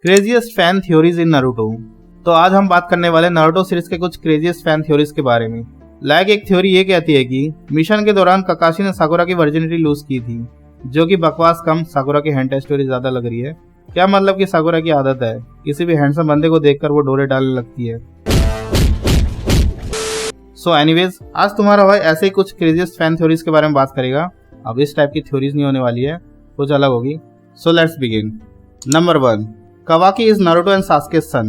Craziest fan theories इन Naruto. तो आज हम बात करने वाले नारुतो सीरीज के कुछ क्रेजीएस्ट फैन थ्योरीज के बारे में। एक थ्योरी ये कहती है कि मिशन के दौरान काकाशी ने साकुरा की वर्जिनिटी लूज की थी, जो कि बकवास कम, साकुरा की हेंटा स्टोरी ज्यादा लग रही है। क्या मतलब कि साकुरा की आदत है किसी भी हैंडसम बंदे को देखकर वो डोरे डालने लगती है। सो एनीवेज, आज तुम्हारा भाई ऐसे ही कुछ क्रेजीएस्ट फैन थ्योरीज के बारे में बात करेगा। अब इस टाइप की थ्योरीज नहीं होने वाली है, कुछ अलग होगी। So let's begin. Number 1, Kawaki is Naruto and Sasuke son.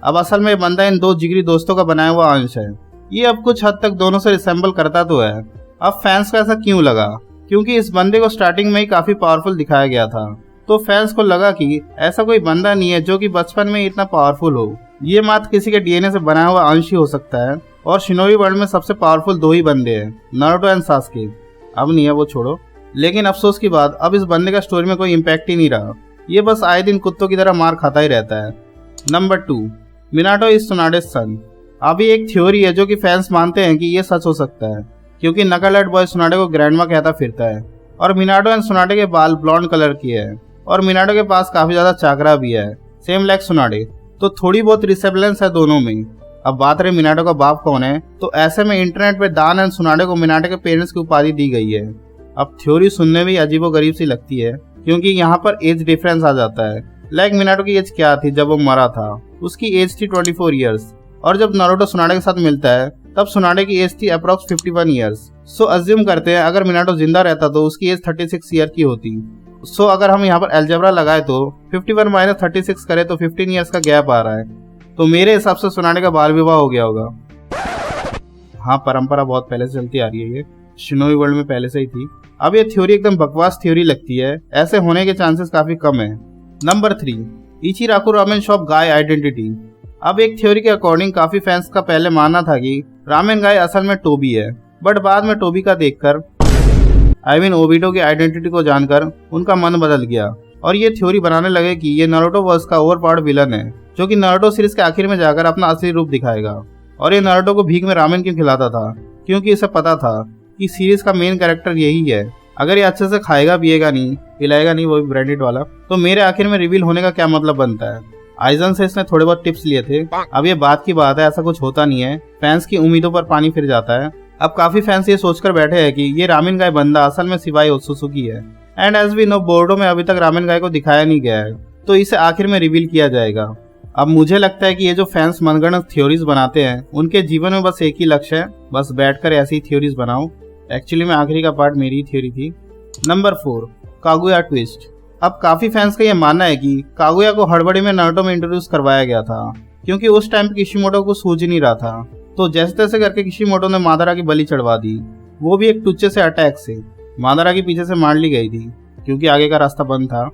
अब असल में बंदा इन दो जिगरी दोस्तों का बनाया हुआ अंश है। ये अब कुछ हद तक दोनों से रिसेंबल करता तो है। अब फैंस को ऐसा क्यों लगा? क्योंकि इस बंदे को स्टार्टिंग में ही काफी पावरफुल दिखाया गया था, तो फैंस को लगा कि ऐसा कोई बंदा नहीं है जो कि बचपन में इतना पावरफुल हो। ये मात्र किसी के डीएनए से बना हुआ अंश ही हो सकता है। और शिनोबी वर्ल्ड में सबसे पावरफुल दो ही बंदे हैं, नारुतो एंड सास्के। अब नहीं है, वो छोड़ो। लेकिन अफसोस की बात, अब इस बंदे का स्टोरी में कोई इम्पैक्ट ही नहीं रहा। ये बस आए दिन कुत्तों की तरह मार खाता ही रहता है। नंबर 2, मिनाटो इज सुनाडे's सन। अभी एक थ्योरी है जो कि फैंस मानते हैं कि ये सच हो सकता है, क्योंकि नकलहेड बॉय सुनाडे को ग्रैंडमा कहता फिरता है और मिनाटो एंड सुनाडे के बाल ब्लॉन्ड कलर के है और मिनाटो के पास काफी ज्यादा चाकरा भी है, सेम लाइक सुनाडे। तो थोड़ी बहुत रिसेम्बलेंस है दोनों में। अब बात रही मिनाटो का बाप कौन है, तो ऐसे में इंटरनेट पे दान एंड सुनाडे को मिनाटो के पेरेंट्स की उपाधि दी गई है। अब थ्योरी सुनने में अजीबोगरीब सी लगती है, क्योंकि यहाँ पर एज डिफरेंस आ जाता है। मिनाटो की एज क्या थी जब वो मरा था? उसकी एज थी 24 ईयर्स, और जब नारुतो सुनाडे के साथ मिलता है तब सुनाडे की एज थी अप्रॉक्स 51 ईयर्स। सो अज्यूम करते हैं अगर मिनाटो जिंदा रहता तो उसकी एज 36 ईयर की होती। सो अगर हम यहाँ पर एल्जेब्रा लगाए तो 51 माइनस 36 करे तो 15 ईयर्स का गैप आ रहा है। तो मेरे हिसाब से सुनाडे का बाल विवाह हो गया होगा। हाँ, परंपरा बहुत पहले से चलती आ रही है, ये शिनोबी वर्ल्ड में पहले से ही थी। अब ये थ्योरी एकदम बकवास थ्योरी लगती है, ऐसे होने के चांसेस काफी कम है। नंबर 3, इचिराकु रामेन शॉप गाय आइडेंटिटी। अब एक थ्योरी के अकॉर्डिंग काफी फैंस का पहले मानना था कि रामेन गाय असल में टोबी है, बट बाद में टोबी का देखकर ओबिटो की आइडेंटिटी को जानकर उनका मन बदल गया और ये थ्योरी बनाने लगे कि ये नारुतो वर्स का ओवरपावर्ड विलन है, जो कि नारुतो सीरीज के आखिर में जाकर अपना असली रूप दिखाएगा। और ये नारुतो को भीख में रामेन क्यों खिलाता था? क्योंकि इसे पता था कि सीरीज का मेन कैरेक्टर यही है। अगर ये अच्छे से खाएगा पिएगा नहीं, पिलाएगा नहीं, वो भी ब्रांडेड वाला, तो मेरे आखिर में रिवील होने का क्या मतलब बनता है? आइजन से इसने थोड़े बहुत टिप्स लिए थे। अब ये बात की बात है, ऐसा कुछ होता नहीं है। फैंस की उम्मीदों पर पानी फिर जाता है। अब काफी फैंस ये सोचकर बैठे हैं कि ये रामेन गाय बंदा असल में सिवाई ओत्सुसुकी है। एंड एज वी नो, बोर्डो में अभी तक रामेन गाय को दिखाया नहीं गया है, तो इसे आखिर में रिवील किया जाएगा। अब मुझे लगता है कि ये जो फैंस मनगढ़ंत थ्योरीज बनाते हैं, उनके जीवन में बस एक ही लक्ष्य है, बस बैठकर ऐसी थ्योरीज बनाओ। एक्चुअली में आखिरी का पार्ट मेरी थ्योरी थी। Number 4, Kaguya twist. अब काफी फैंस का ये मानना है कि कागुया को हड़बड़ी में नारुतो में इंट्रोड्यूस करवाया गया था, क्योंकि उस टाइम पे किशिमोटो को सूझ नहीं रहा था। तो जैसे तैसे करके किशिमोटो ने मादारा की बलि चढ़वा दी, वो भी एक टुच्चे से अटैक से। मादारा की पीछे से मार ली गई थी, क्योंकि आगे का रास्ता बंद था।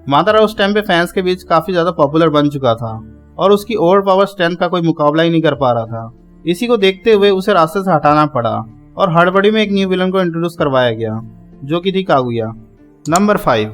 मादारा उस टाइम पे फैंस के बीच काफी ज्यादा पॉपुलर बन चुका था और उसकी ओवर पावर स्ट्रेंथ का कोई मुकाबला ही नहीं कर पा रहा था। इसी को देखते हुए उसे रास्ते से हटाना पड़ा और हड़बड़ी में एक न्यू विलन को इंट्रोड्यूस करवाया गया, जो कि थी Kaguya. Number 5,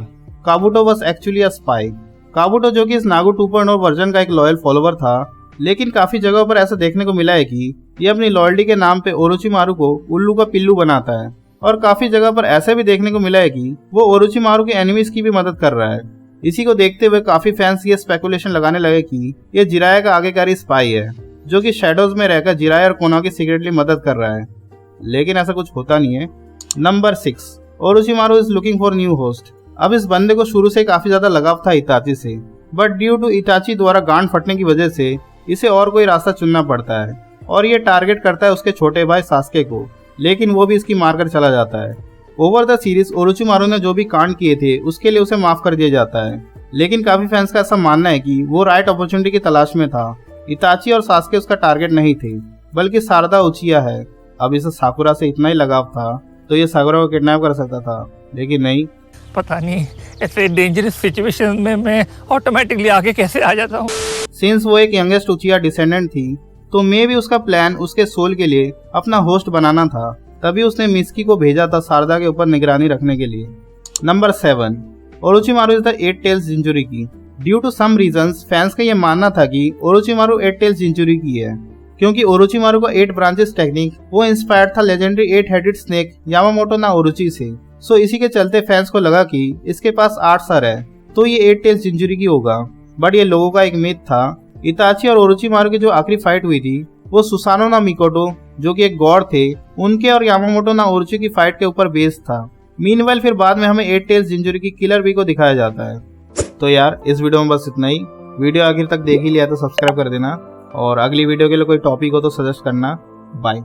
Kabuto was actually a spy. Kabuto, जो कि इस नागो 2.0 वर्जन का एक लॉयल फॉलोवर था, लेकिन काफी जगहों पर ऐसा देखने को मिला है कि ये अपनी लॉयल्टी के नाम पे ओरोचिमारू को उल्लू का पिल्लू बनाता है। और काफी जगह पर ऐसा भी देखने को मिला है कि वो ओरोचिमारू के एनिमीज की भी मदद कर रहा है। इसी को देखते हुए काफी फैंस ये स्पेकुलेशन लगाने लगे कि ये जिराया का आगेकारी स्पाई है, जो कि शैडोज में रहकर जिराया और कोना की सीक्रेटली मदद कर रहा है। लेकिन ऐसा कुछ होता नहीं है। Number 6, Orochimaru is looking for new host. अब इस बंदे को शुरू से काफी ज्यादा लगाव था इताची से, बट ड्यू टू इताची द्वारा गांड फटने की वजह से इसे और कोई रास्ता चुनना पड़ता है और ये टारगेट करता है उसके छोटे भाई सास्के को, लेकिन वो भी इसकी मारकर चला जाता है। ओवर द सीरीज ओरोचिमारू ने जो भी कांड किए थे उसके लिए उसे माफ कर दिया जाता है, लेकिन काफी फैंस का ऐसा मानना है कि वो राइट अपॉर्चुनिटी की तलाश में था। इताची और सास्के उसका टारगेट नहीं थे, बल्कि शारदा उचिया है। अब इसे साकुरा से इतना ही लगाव था तो ये साकुरा को किडनैप कर सकता था, लेकिन नहीं। पता नहीं ऐसे डेंजरस सिचुएशन में मैं ऑटोमेटिकली आगे कैसे आ जाता हूँ। सिंस वो एक यंगेस्ट उचिया डिसेंडेंट थी, तो मे भी उसका प्लान उसके सोल के लिए अपना होस्ट बनाना था, तभी उसने मिस्की को भेजा था शारदा के ऊपर निगरानी रखने के लिए। Number 7, Orochimaru is the 8 tails jinchuriki. Due to some reasons fans का ये मानना था कि ओरोचिमारू 8 टेल्स जिंजुरिकी है, क्योंकि ओरोचिमारू का 8 ब्रांचेस टेक्निक वो इंस्पायर्ड था लेजेंडरी 8 हेडेड स्नेक यामामोटो ना ओरोची से। सो इसी के चलते फैंस को लगा कि इसके पास 8 सर है, तो ये 8 टेल्स जिंजुरिकी होगा। बट ये लोगों का एक मिथ था। इताची और ओरोचिमारू की जो आखिरी फाइट हुई थी वो सुसानो ना मिकोटो जो कि एक गॉड थे उनके और यामामोटो ना ओरोची की फाइट के ऊपर बेस्ड था। मीनवाइल फिर बाद में हमें 8 टेल्स जिंजुरी की किलर बी को दिखाया जाता है। तो यार इस वीडियो में बस इतना ही। वीडियो आखिर तक देख ही लिया तो सब्सक्राइब कर देना और अगली वीडियो के लिए कोई टॉपिक हो तो सजेस्ट करना। बाय।